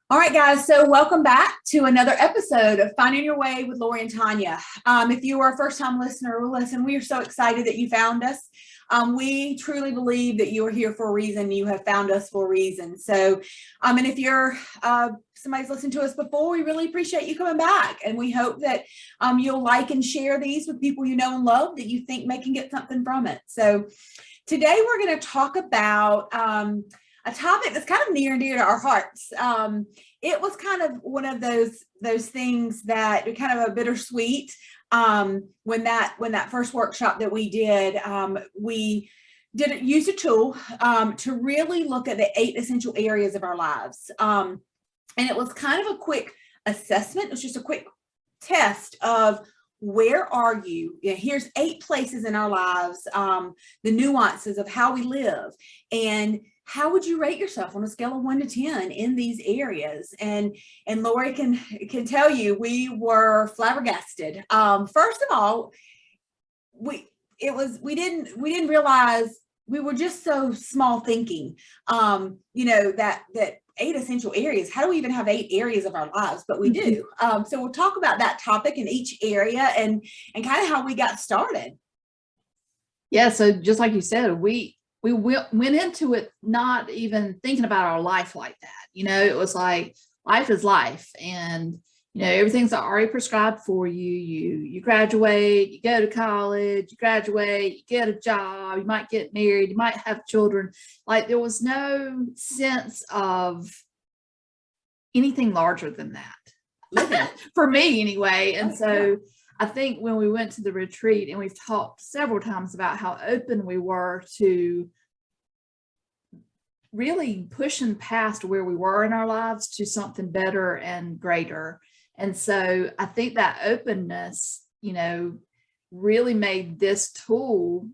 All right, guys. So welcome back to another episode of Finding Your Way with Lori and Tonya. If you are a first-time listener, listen, we are so excited that you found us. We truly believe that you are here for a reason. You have found us for a reason. So, and if you're somebody's listened to us before, we really appreciate you coming back. And we hope that you'll like and share these with people you know and love that you think may can get something from it. So today we're going to talk about a topic that's kind of near and dear to our hearts. It was kind of one of those things that are kind of a bittersweet. When that first workshop that we did use a tool to really look at the 8 essential areas of our lives. And it was kind of a quick assessment. It was just a quick test of where are you? Here's 8 places in our lives, the nuances of how we live, and how would you rate yourself on a scale of 1 to 10 in these areas? And Lori can tell you, we were flabbergasted. First of all, we didn't realize we were just so small thinking. That 8 essential areas. How do we even have 8 areas of our lives? But we do. So we'll talk about that topic in each area and kind of how we got started. Yeah. So just like you said, we went into it not even thinking about our life like that. It was like life is life, and everything's already prescribed for you. You graduate, you go to college, you graduate, you get a job, you might get married, you might have children. Like there was no sense of anything larger than that for me anyway. And so I think when we went to the retreat, and we've talked several times about how open we were to really pushing past where we were in our lives to something better and greater. And so I think that openness, really made this tool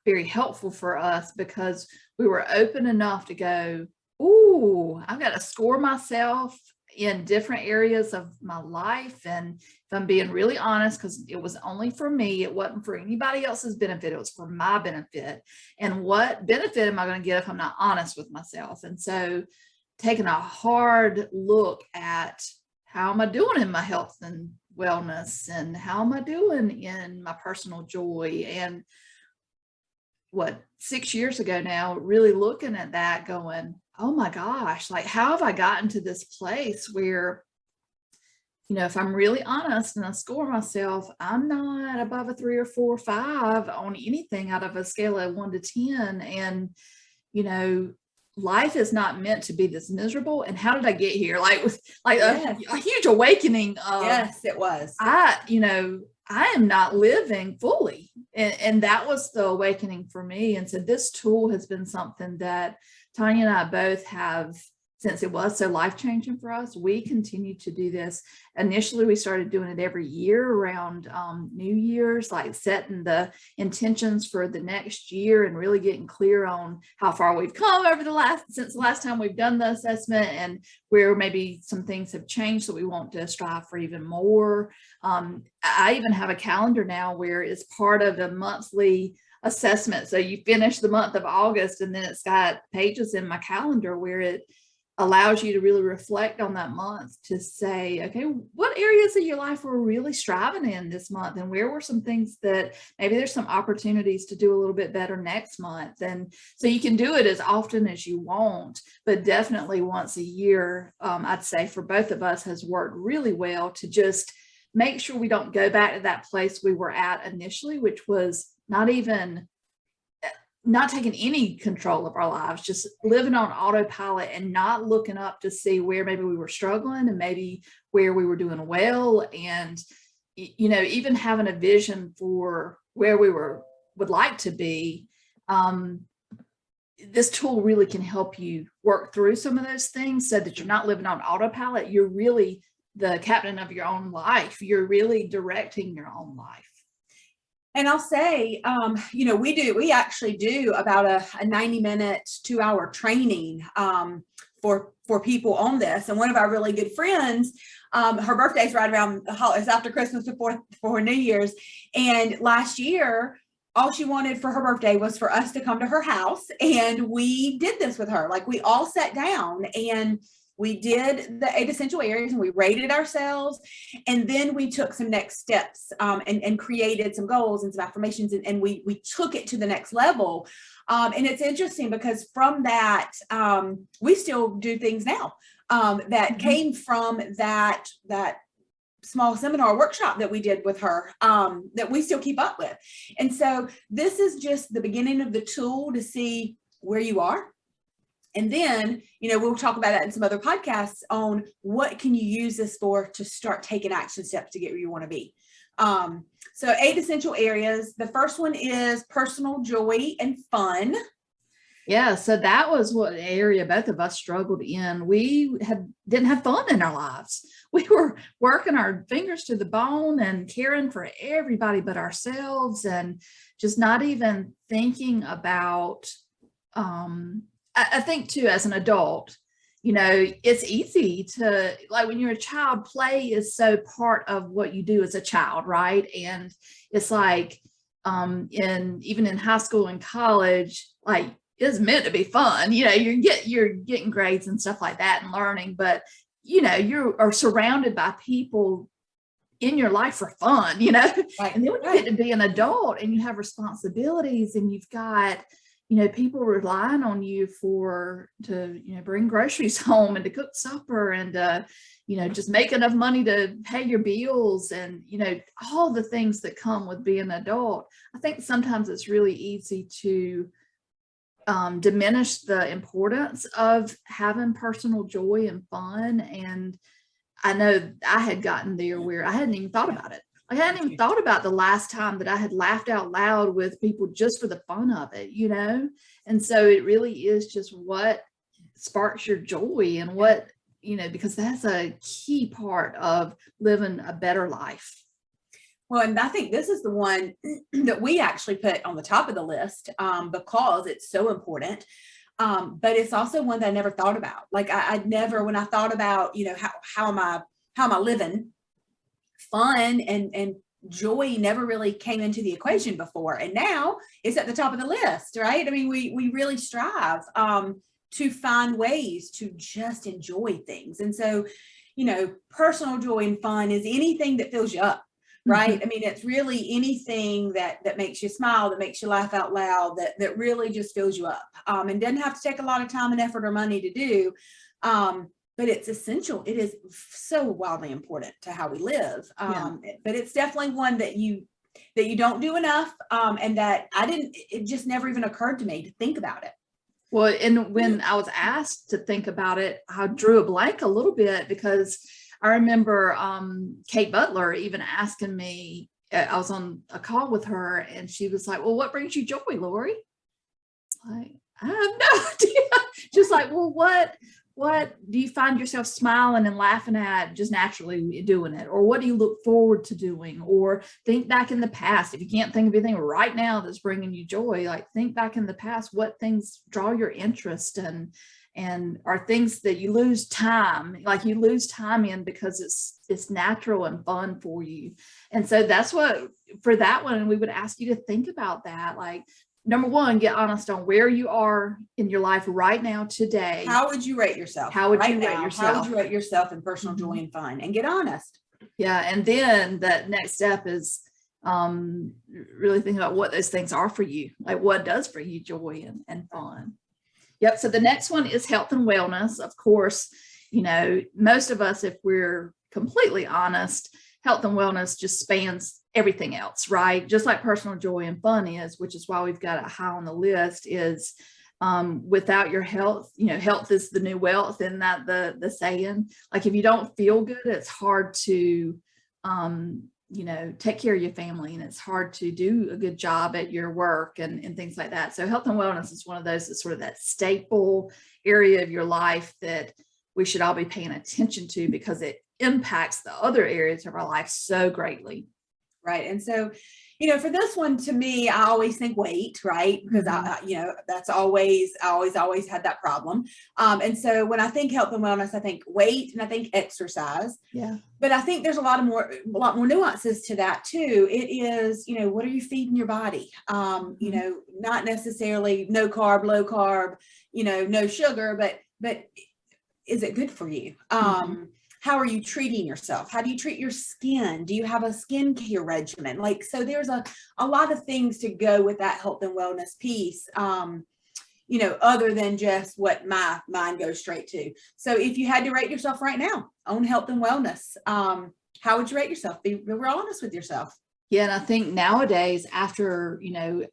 very helpful for us, because we were open enough to go, ooh, I've got to score myself in different areas of my life. And if I'm being really honest, because it was only for me, it wasn't for anybody else's benefit, it was for my benefit. And what benefit am I going to get if I'm not honest with myself? And so taking a hard look at how am I doing in my health and wellness, and how am I doing in my personal joy? And 6 years ago now, really looking at that going, oh my gosh, like how have I gotten to this place where, if I'm really honest and I score myself, I'm not above a 3 or 4 or 5 on anything out of a scale of 1 to 10. And, life is not meant to be this miserable. And how did I get here? A huge awakening of, yes, it was. I am not living fully. And that was the awakening for me. And so this tool has been something that Tonya and I both have, since it was so life-changing for us. We continue to do this. Initially, we started doing it every year around New Year's, like setting the intentions for the next year and really getting clear on how far we've come since the last time we've done the assessment, and where maybe some things have changed that we want to strive for even more. I even have a calendar now where it's part of a monthly assessment. So you finish the month of August, and then it's got pages in my calendar where it allows you to really reflect on that month to say, okay, what areas of your life were really striving in this month, and where were some things that maybe there's some opportunities to do a little bit better next month. And so you can do it as often as you want, but definitely once a year, I'd say for both of us has worked really well to just make sure we don't go back to that place we were at initially, which was not taking any control of our lives, just living on autopilot and not looking up to see where maybe we were struggling and maybe where we were doing well. And, even having a vision for where we would like to be. This tool really can help you work through some of those things so that you're not living on autopilot. You're really the captain of your own life. You're really directing your own life. And I'll say, we actually do about a 90-minute, 2-hour training for people on this. And one of our really good friends, her birthday's right around the holidays, after Christmas, before New Year's. And last year, all she wanted for her birthday was for us to come to her house. And we did this with her. Like, we all sat down and we did the 8 essential areas and we rated ourselves. And then we took some next steps and created some goals and some affirmations. And we took it to the next level. And it's interesting because from that, we still do things now that came from that small seminar workshop that we did with her that we still keep up with. And so this is just the beginning of the tool to see where you are. And then, we'll talk about that in some other podcasts on what can you use this for to start taking action steps to get where you want to be. So 8 essential areas. The first one is personal joy and fun. Yeah, so that was what area both of us struggled in. We didn't have fun in our lives. We were working our fingers to the bone and caring for everybody but ourselves, and just not even thinking about, I think too, as an adult, it's easy to, like when you're a child, play is so part of what you do as a child, right? And it's like even in high school and college, like, it's meant to be fun. You're getting grades and stuff like that and learning, but you are surrounded by people in your life for fun, Right. And then when you get to be an adult and you have responsibilities and you've got, people relying on you to bring groceries home and to cook supper and just make enough money to pay your bills and, all the things that come with being an adult. I think sometimes it's really easy to diminish the importance of having personal joy and fun. And I know I had gotten there where I hadn't even thought about it. Like I hadn't even thought about the last time that I had laughed out loud with people just for the fun of it, And so it really is just what sparks your joy and what, because that's a key part of living a better life. Well, and I think this is the one that we actually put on the top of the list because it's so important. But it's also one that I never thought about. Like I'd never, when I thought about, how am I living, fun and joy never really came into the equation before. And now it's at the top of the list, right? I mean, we really strive to find ways to just enjoy things. And so, personal joy and fun is anything that fills you up. Right. Mm-hmm. I mean, it's really anything that makes you smile, that makes you laugh out loud, that really just fills you up and doesn't have to take a lot of time and effort or money to do. But it's essential. It is so wildly important to how we live. But it's definitely one that you don't do enough. And that it just never even occurred to me to think about it. Well, and when I was asked to think about it, I drew a blank a little bit because I remember Kate Butler even asking me, I was on a call with her and she was like, well, what brings you joy, Lori? Like, I have no idea. Just like, well, what do you find yourself smiling and laughing at just naturally doing it? Or what do you look forward to doing? Or think back in the past. If you can't think of anything right now that's bringing you joy, like think back in the past, what things draw your interest and are things that you lose time in because it's natural and fun for you. And so that's what, for that one, we would ask you to think about that. Like, number one, get honest on where you are in your life right now today. How would you rate yourself? How would you rate yourself? How would you rate yourself in personal joy and fun? And get honest. Yeah. And then the next step is really think about what those things are for you. Like what does bring you joy and fun. Yep. So the next one is health and wellness. Of course, most of us, if we're completely honest, health and wellness just spans everything else, right? Just like personal joy and fun is, which is why we've got it high on the list, is without your health, health is the new wealth. Isn't that the saying? Like if you don't feel good, it's hard to take care of your family, and it's hard to do a good job at your work and things like that. So health and wellness is one of those that's sort of that staple area of your life that we should all be paying attention to because it impacts the other areas of our life so greatly. Right. And so, for this one, to me, I always think weight, right? Because that's I always had that problem. And so when I think health and wellness, I think weight and I think exercise. Yeah. But I think there's a lot more nuances to that too. It is, what are you feeding your body? Not necessarily no carb, low carb, no sugar, but is it good for you? Mhm. How are you treating yourself? How do you treat your skin? Do you have a skincare regimen? Like, so there's a lot of things to go with that health and wellness piece. Other than just what my mind goes straight to. So if you had to rate yourself right now on health and wellness, how would you rate yourself? Be real honest with yourself. Yeah, and I think nowadays, after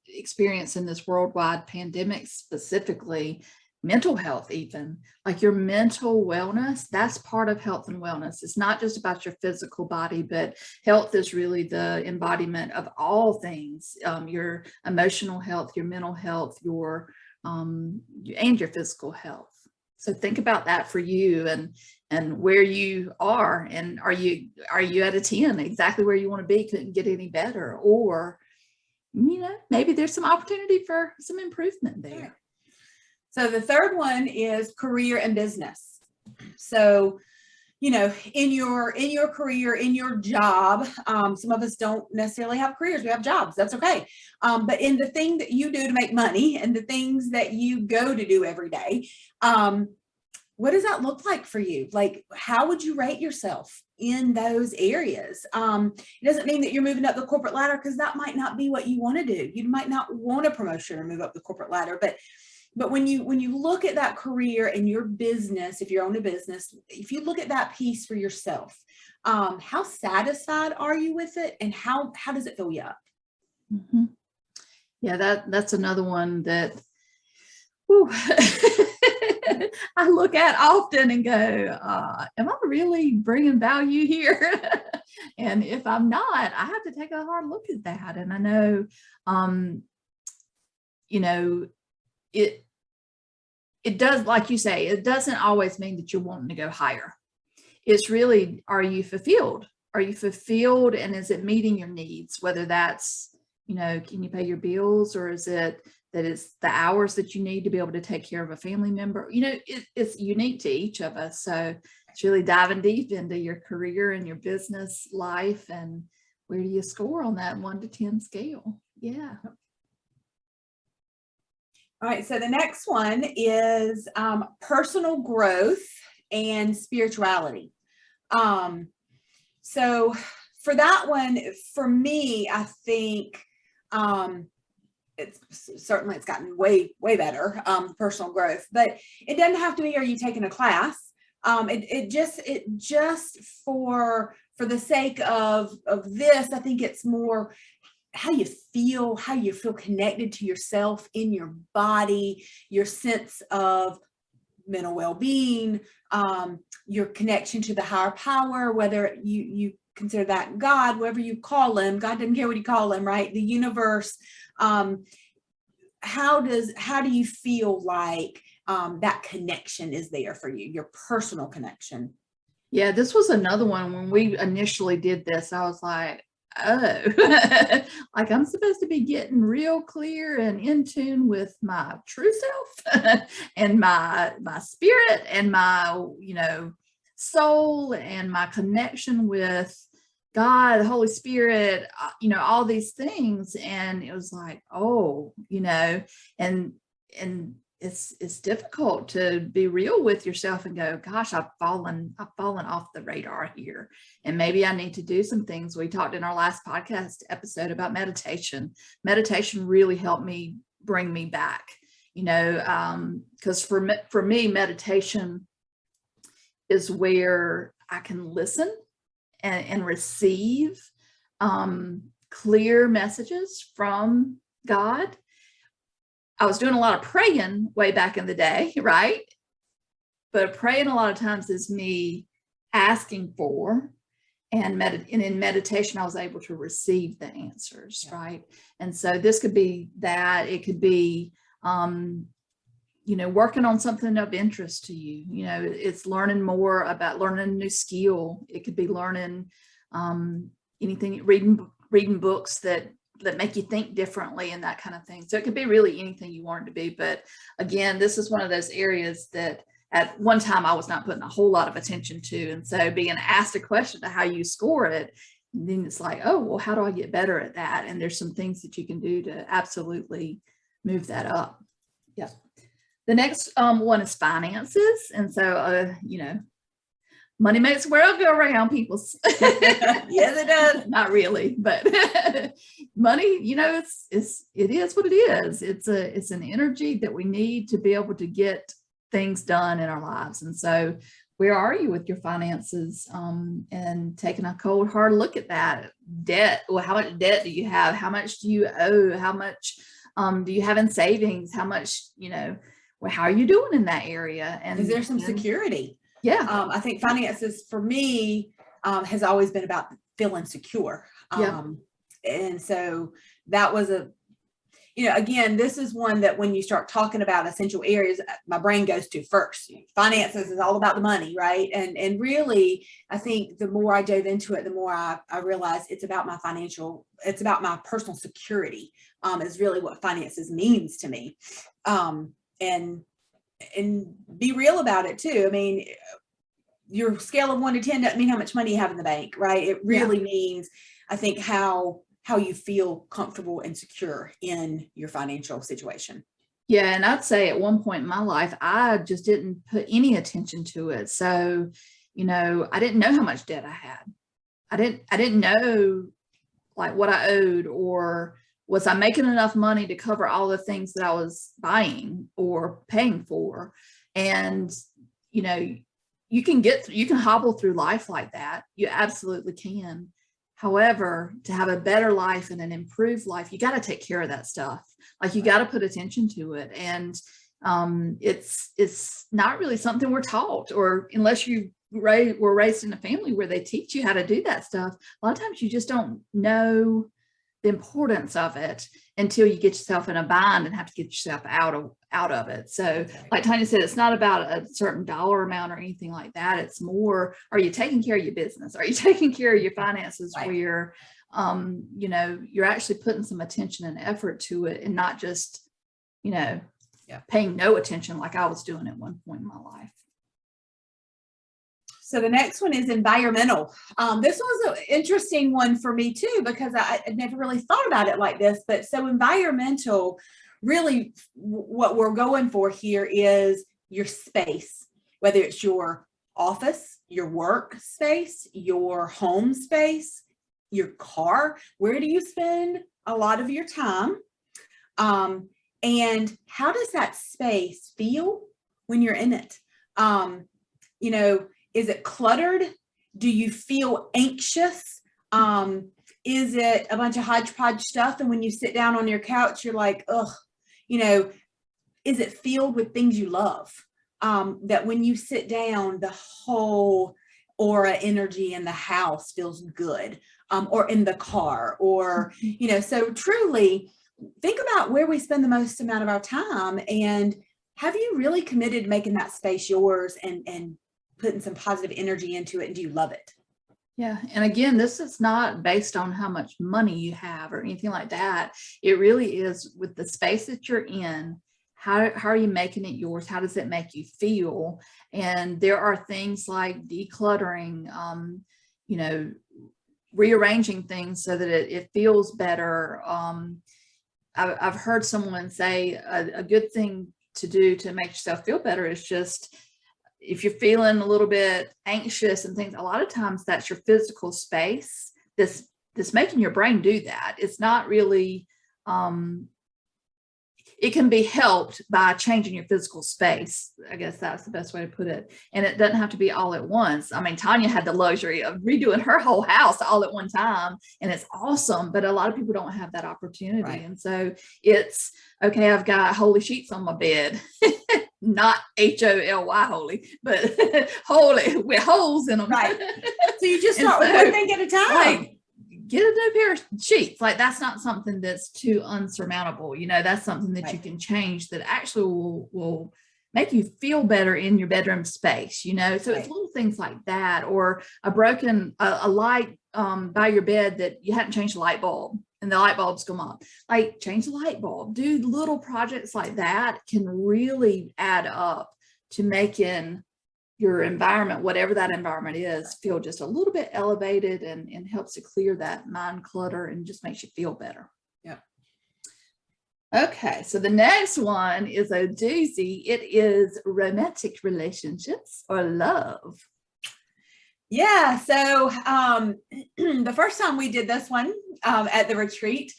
experiencing this worldwide pandemic, specifically mental health, even like your mental wellness, that's part of health and wellness. It's not just about your physical body, but health is really the embodiment of all things, your emotional health, your mental health, and your physical health. So think about that for you and where you are, and are you at a 10, exactly where you want to be, couldn't get any better, or maybe there's some opportunity for some improvement there. Right. So the third one is career and business. So in your career, in your job, some of us don't necessarily have careers, we have jobs, that's okay. But in the thing that you do to make money and the things that you go to do every day, what does that look like for you? Like, how would you rate yourself in those areas? It doesn't mean that you're moving up the corporate ladder, because that might not be what you want to do. You might not want a promotion or move up the corporate ladder, but when you look at that career and your business, if you own a business, if you look at that piece for yourself, how satisfied are you with it, and how does it fill you up? Mm-hmm. Yeah, that's another one that whew, I look at often and go, am I really bringing value here? And if I'm not, I have to take a hard look at that. And I know, it does, like you say, it doesn't always mean that you're wanting to go higher. It's really, are you fulfilled? Are you fulfilled, and is it meeting your needs? Whether that's, can you pay your bills, or is it that it's the hours that you need to be able to take care of a family member? It's unique to each of us. So it's really diving deep into your career and your business life, and where do you score on that 1 to 10 scale? Yeah. All right, so the next one is personal growth and spirituality. So for that one, for me, I think it's gotten way better, personal growth, but it doesn't have to be, are you taking a class? It just for the sake of this, I think it's more how you feel connected to yourself in your body, your sense of mental well-being, your connection to the higher power, whether you consider that God, whatever you call him. God doesn't care what you call him, right? The universe. How do you feel like that connection is there for you, your personal connection? Yeah, this was another one. When we initially did this, I was like, oh, like I'm supposed to be getting real clear and in tune with my true self and my spirit and my soul and my connection with God, the Holy Spirit, all these things. And it was like, oh, and it's difficult to be real with yourself and go, gosh, I've fallen off the radar here. And maybe I need to do some things. We talked in our last podcast episode about meditation. Meditation really helped me bring me back, because for me, meditation is where I can listen and receive clear messages from God. I was doing a lot of praying way back in the day, right? But praying a lot of times is me asking for, and in meditation, I was able to receive the answers, yeah. Right? And so this could be that. It could be, working on something of interest to you. It's learning more about learning a new skill. It could be learning anything, reading books that make you think differently and that kind of thing. So it could be really anything you want it to be. But again, this is one of those areas that at one time I was not putting a whole lot of attention to. And so being asked a question to how you score it, then it's like, oh, well, how do I get better at that? And there's some things that you can do to absolutely move that up. Yeah. The next one is finances. And so, money makes the world go around, people. Yes, it does. Not really, but money, it is what it is. It's an energy that we need to be able to get things done in our lives. And so where are you with your finances? And taking a cold, hard look at that. Debt. Well, how much debt do you have? How much do you owe? How much do you have in savings? How much, how are you doing in that area? And is there some security? Yeah. I think finances for me has always been about feeling secure. And so that was again, this is one that when you start talking about essential areas, my brain goes to first. Finances is all about the money, right? And really, I think the more I dove into it, the more I realized it's about it's about my personal security, is really what finances means to me. And be real about it too. I mean, your scale of 1 to 10 doesn't mean how much money you have in the bank, right? It really means, I think, how you feel comfortable and secure in your financial situation. Yeah. And I'd say at one point in my life, I just didn't put any attention to it. So, I didn't know how much debt I had. I didn't know like what I owed, or was I making enough money to cover all the things that I was buying or paying for? And, you can hobble through life like that. You absolutely can. However, to have a better life and an improved life, you got to take care of that stuff. Like you got to put attention to it. And it's not really something we're taught, or unless you were raised in a family where they teach you how to do that stuff. A lot of times you just don't know the importance of it until you get yourself in a bind and have to get yourself out of it. So like Tonya said, it's not about a certain dollar amount or anything like that. It's more, are you taking care of your business? Are you taking care of your finances where you're actually putting some attention and effort to it, and not just, paying no attention like I was doing at one point in my life. So the next one is environmental. This was an interesting one for me too, because I never really thought about it like this. But so environmental, really what we're going for here is your space, whether it's your office, your work space, your home space, your car. Where do you spend a lot of your time? And how does that space feel when you're in it? Is it cluttered? Do you feel anxious? Is it a bunch of hodgepodge stuff? And when you sit down on your couch, you're like, ugh, is it filled with things you love? That when you sit down, the whole aura energy in the house feels good, or in the car, or, so truly think about where we spend the most amount of our time, and have you really committed to making that space yours and putting some positive energy into it, and do you love it? Yeah. And again, this is not based on how much money you have or anything like that. It really is with the space that you're in. How are you making it yours? How does it make you feel? And there are things like decluttering, rearranging things so that it feels better. I've heard someone say a good thing to do to make yourself feel better is just, if you're feeling a little bit anxious and things, a lot of times that's your physical space that's making your brain do that. It's not really, it can be helped by changing your physical space. I guess that's the best way to put it. And it doesn't have to be all at once. I mean, Tonya had the luxury of redoing her whole house all at one time, and it's awesome, but a lot of people don't have that opportunity. Right. And so it's, okay, I've got holy sheets on my bed. Not HOLY holy, but holy with holes in them. Right. So you just start with one thing at a time. Like, get a new pair of sheets. Like, that's not something that's too unsurmountable. That's something that you can change that actually will make you feel better in your bedroom space, so it's little things like that, or a broken a light by your bed that you hadn't changed the light bulb and the light bulb's come on. Like, change the light bulb. Do little projects like that can really add up to making your environment, whatever that environment is, feel just a little bit elevated, and helps to clear that mind clutter and just makes you feel better. Yeah. Okay, so the next one is a doozy. It is romantic relationships or love. Yeah. So the first time we did this one at the retreat,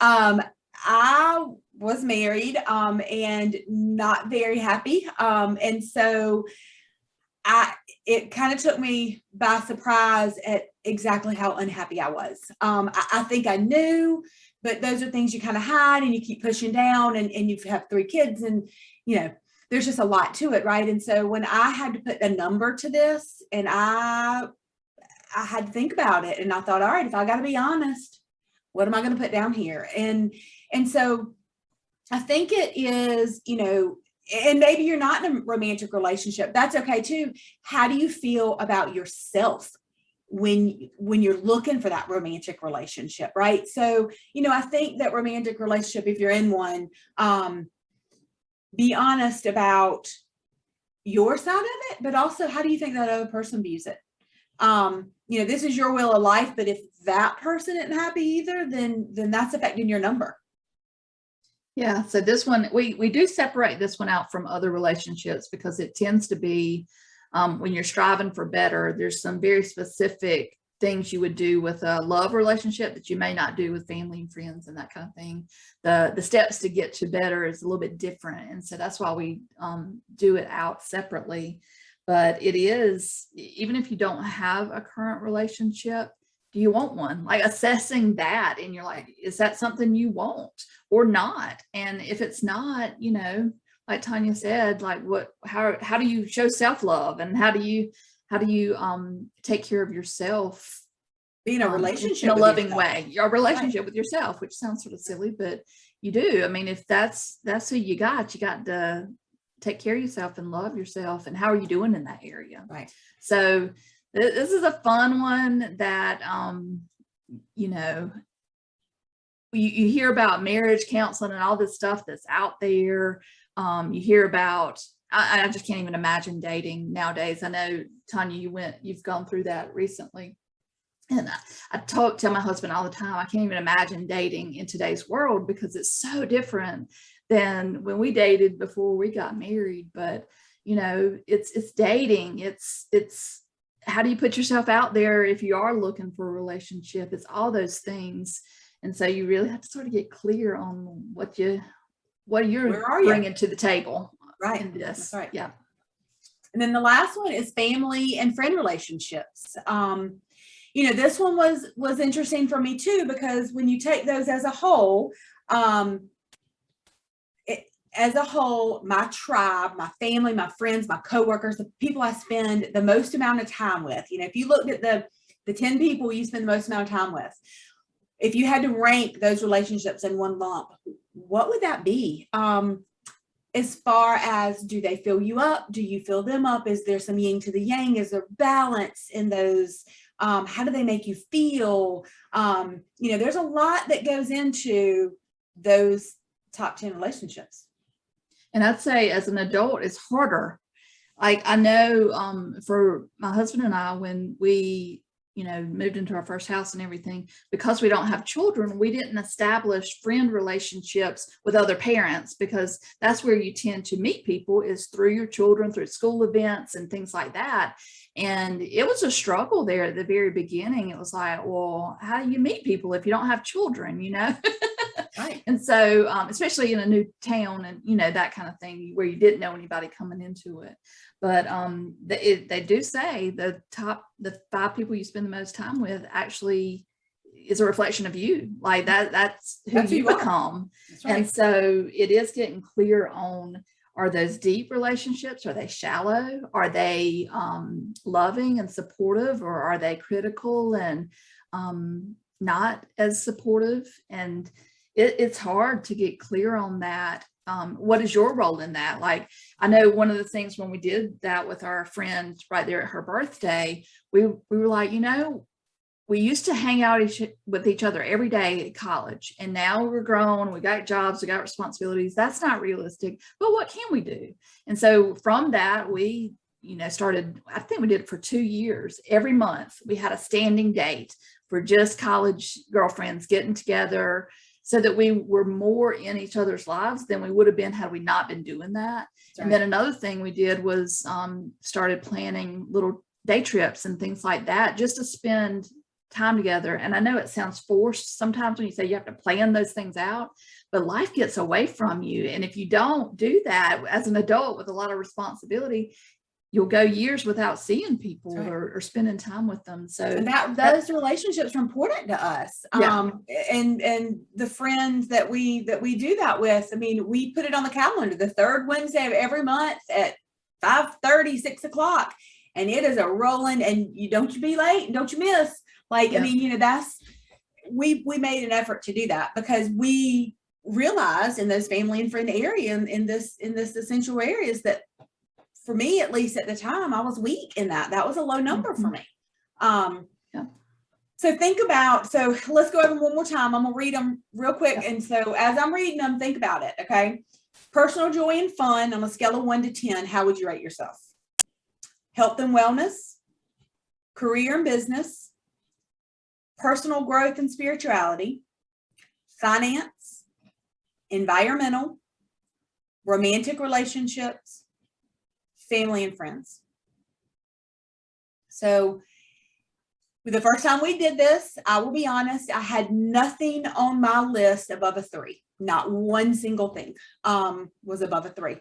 um, I was married and not very happy. And so it kind of took me by surprise at exactly how unhappy I was. I think I knew, but those are things you kind of hide and you keep pushing down, and you have 3 kids, and there's just a lot to it, right? And so when I had to put a number to this, and I had to think about it, and I thought, all right, if I got to be honest, what am I going to put down here? And so I think it is, and maybe you're not in a romantic relationship. That's okay too. How do you feel about yourself when you're looking for that romantic relationship, right? So, I think that romantic relationship, if you're in one, be honest about your side of it, but also how do you think that other person views it? This is your wheel of life, but if that person isn't happy either, then that's affecting your number. Yeah, so this one, we do separate this one out from other relationships because it tends to be when you're striving for better, there's some very specific things you would do with a love relationship that you may not do with family and friends and that kind of thing. The steps to get to better is a little bit different. And so that's why we do it out separately. But it is, even if you don't have a current relationship, do you want one? Like assessing that, and you're like, is that something you want or not? And if it's not, like Tonya said, like how do you show self-love, and how do you take care of yourself, be in a relationship in a loving way, your relationship with yourself, which sounds sort of silly, but you do. I mean, if that's who you got to take care of yourself and love yourself. And how are you doing in that area? Right. So this is a fun one that, you hear about marriage counseling and all this stuff that's out there. You hear about, I just can't even imagine dating nowadays. I know, Tonya, you've gone through that recently. And I tell my husband all the time, I can't even imagine dating in today's world because it's so different than when we dated before we got married. But, it's dating. It's how do you put yourself out there if you are looking for a relationship? It's all those things. And so you really have to sort of get clear on what you're bringing to the table. Right. In this. That's right. Yeah. And then the last one is family and friend relationships. This one was interesting for me too, because when you take those as a whole, my tribe, my family, my friends, my coworkers, the people I spend the most amount of time with, if you looked at the 10 people you spend the most amount of time with, if you had to rank those relationships in one lump, what would that be? As far as, do they fill you up? Do you fill them up? Is there some yin to the yang? Is there balance in those? How do they make you feel? There's a lot that goes into those top 10 relationships. And I'd say as an adult, it's harder. Like I know for my husband and I, when we, moved into our first house and everything, because we don't have children, we didn't establish friend relationships with other parents, because that's where you tend to meet people, is through your children, through school events and things like that. And it was a struggle there at the very beginning. It was like, well, how do you meet people if you don't have children, Right. And so, especially in a new town and, that kind of thing where you didn't know anybody coming into it. But they do say the 5 people you spend the most time with actually is a reflection of you. Like that's who you become. That's right. And so it is getting clear on, are those deep relationships? Are they shallow? Are they loving and supportive, or are they critical and not as supportive? And it's hard to get clear on that. What is your role in that? Like, I know one of the things when we did that with our friend right there at her birthday, we were like, we used to hang out with each other every day at college, and now we're grown, we got jobs, we got responsibilities. That's not realistic, but what can we do? And so from that, we started, I think we did it for 2 years. Every month we had a standing date for just college girlfriends getting together, so that we were more in each other's lives than we would have been had we not been doing that. That's And then another thing we did was started planning little day trips and things like that, just to spend time together. And I know it sounds forced sometimes when you say you have to plan those things out, but life gets away from you. And if you don't do that as an adult with a lot of responsibility, you'll go years without seeing people or spending time with them. So and those relationships are important to us. Yeah. And the friends that we do that with, I mean, we put it on the calendar the third Wednesday of every month at 5:30, 6 o'clock. And it is a rolling, and you don't you be late and don't you miss. Like, I mean, that's, we made an effort to do that because we realized in those family and friend area in this essential areas that, for me, at least at the time, I was weak in that. That was a low number for me. So let's go over them one more time. I'm going to read them real quick. Yeah. And so as I'm reading them, think about it. Okay. Personal joy and fun on a scale of 1 to 10. How would you rate yourself? Health and wellness, career and business, personal growth and spirituality, finance, environmental, romantic relationships, family and friends. So the first time we did this, I will be honest, I had nothing on my list above a 3. Not one single thing was above a 3.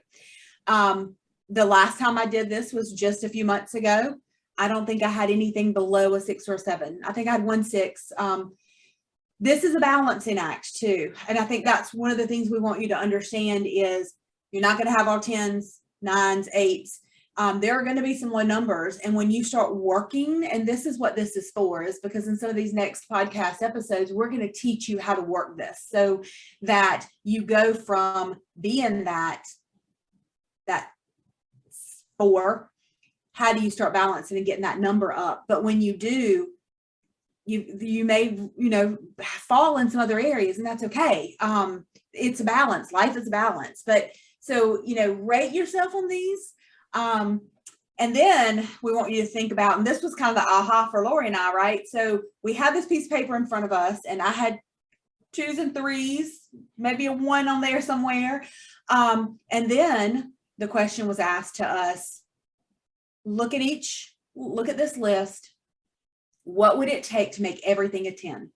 The last time I did this was just a few months ago. I don't think I had anything below a 6 or 7. I think I had 1 6. This is a balancing act too. And I think that's one of the things we want you to understand is you're not going to have all 10s, 9s, 8s. There are going to be some low numbers. And when you start working, and this is what this is for, is because in some of these next podcast episodes, we're going to teach you how to work this so that you go from being that 4, how do you start balancing and getting that number up? But when you do, you may, fall in some other areas, and that's okay. It's a balance. Life is a balance. But so, rate yourself on these. And then we want you to think about, and this was kind of the aha for Lori and I, right? So we had this piece of paper in front of us, and I had 2s and 3s, maybe a 1 on there somewhere. And then the question was asked to us, look at this list. What would it take to make everything a 10?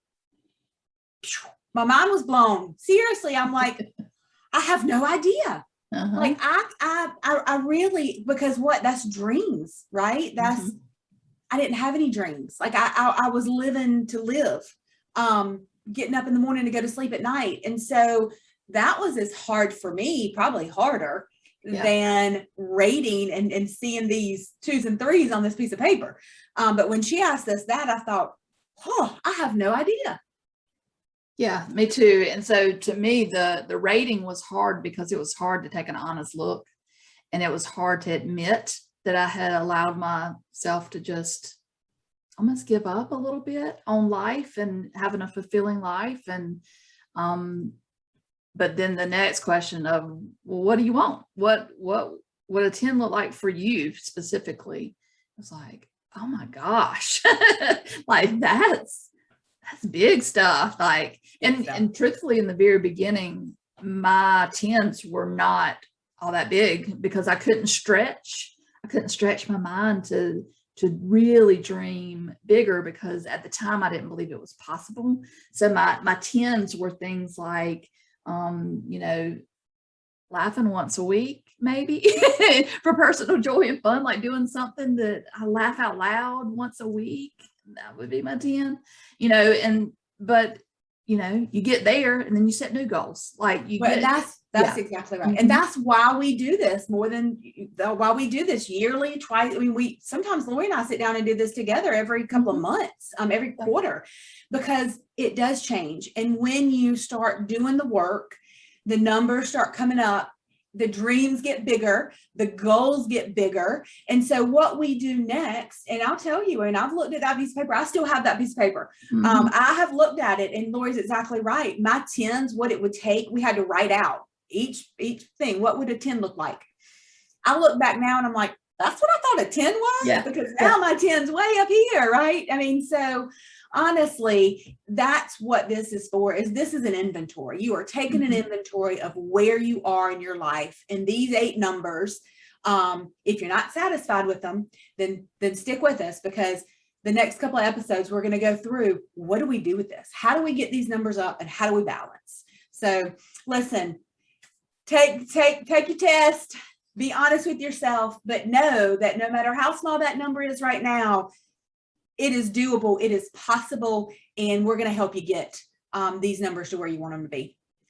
My mind was blown. Seriously, I'm like, I have no idea. Uh-huh. Like I really, because that's dreams, right? That's, I didn't have any dreams. Like I was living to live, getting up in the morning to go to sleep at night. And so that was as hard for me, probably harder than rating and seeing these 2s and 3s on this piece of paper. But when she asked us that, I thought, I have no idea. Yeah, me too. And so to me, the rating was hard because it was hard to take an honest look, and it was hard to admit that I had allowed myself to just almost give up a little bit on life and having a fulfilling life. And but then the next question of, well, what do you want? What a 10 look like for you specifically? I was like, oh my gosh, like that's big stuff. Like, and truthfully, in the very beginning, my 10s were not all that big because I couldn't stretch my mind to really dream bigger, because at the time I didn't believe it was possible. So my 10s were things like, laughing once a week, maybe for personal joy and fun, like doing something that I laugh out loud once a week. That would be my 10, but you get there and then you set new goals. Like that's exactly right. And that's why we do this why we do this yearly, twice. I mean, sometimes Lori and I sit down and do this together every couple of months, every quarter, because it does change. And when you start doing the work, the numbers start coming up, the dreams get bigger, the goals get bigger. And so what we do next, and I'll tell you, and I've looked at that piece of paper, I still have that piece of paper. I have looked at it, and Lori's exactly right. My 10s, what it would take, we had to write out each thing. What would a 10 look like? I look back now and I'm like, that's what I thought a 10 was, because now my 10's way up here, right? I mean, so honestly, that's what this is for, is this is an inventory. You are taking an inventory of where you are in your life, and these 8 numbers, if you're not satisfied with them, then stick with us, because the next couple of episodes, we're going to go through, what do we do with this? How do we get these numbers up, and how do we balance? So listen, take your test, be honest with yourself, but know that no matter how small that number is right now, it is doable, it is possible, and we're going to help you get these numbers to where you want them to be.